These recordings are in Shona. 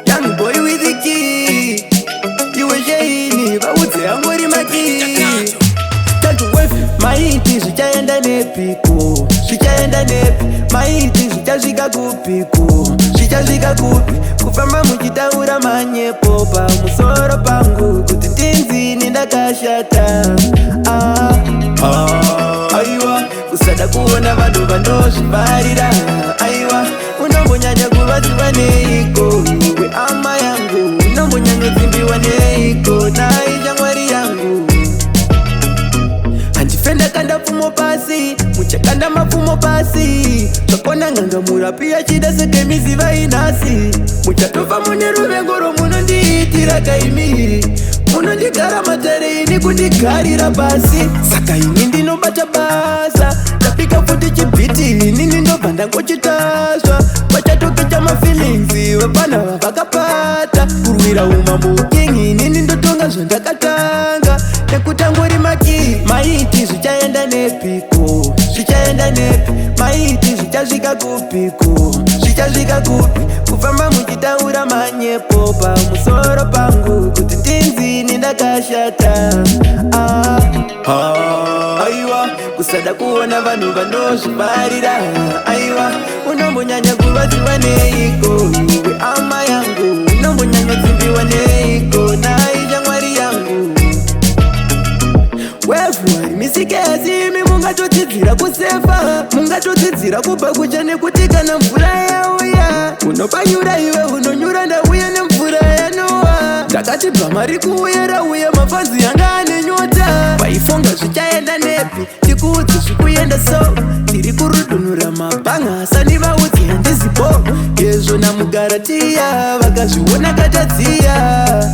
Young boy with the key. You a shady, but would say I'm with my key. Tatu wewe maiti zichaenda nepiko, zichaenda nepi. Maiti zichazika kupiko, zichazika kupi. Kufamba mujitaura manyepo pa musoro pangu kuti tinzini ndakashata. Aiwa kusada kuona vanhu vanozvivarira. Aiwa unombonyanya kuvaziva neiko iwe ama yangu, unombonyanya dzimbiwa neiko nai shamwari yangu. Handifenda kanda pfumo pasi, muchakanda mapfumo pasi. Zvakona nganga murapi achida sekemizi vainasi. Muchatofa mune ruvengoro munondiitira kaimiri. Munondigara matare ini kundigarira pasi. Saka ini ndinobata basa, ndapika futi chibhiti ini ndinobva ndangochitasva. Pachatokecha mafeelings vapana vavakapata. Kurwira umambo ukingi ini ndotonga zvandakatanga. Nekutangori maki maiti zvichaenda nepiko, zvichaenda nepi. Maiti zvichasvika kupiko, zvichasvika kupi. Kufamba muchitaura manyepo pamusoro pangu kuti tinzini ndakashata. Aiwa kusada kuona vanhu vanozvivarira. Aiwa unombonyanya kuvaziva neiko iwe ama yangu, unombonyanya dzimbiwa neiko nai shamwari yangu. Wevuari misikazimi mungatodzidzira kusefa, mungatodzidzira kubva kucha nekuti kana mvura yauya unopanyura iwe unonyura ndauya nemvura yanowa. Ndakati bvamari kuuya rauya mafadzi yanga ane nyota. Waifonga zvichaenda nepi tikuudzi zvikuyenda so. Ndiri kurudunura mabhanga asani vaudzi handizipo. Yezvo namugaratiya vakazviona katadziya.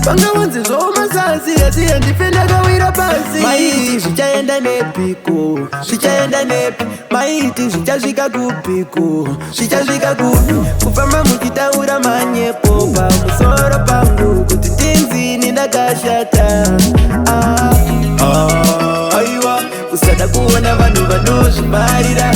Vangawanze zvomasazi asi handife ndakawira pasi. Maiti zvichaenda nepiko, zvichaenda nepi. Maiti zvichasvika kupiko, zvichasvika kupi. Kufamba muchitaura manyepo pamusoro pangu kuti tinzini ndakashata. Aiwa kusada kuona vanhu vanozvivarira.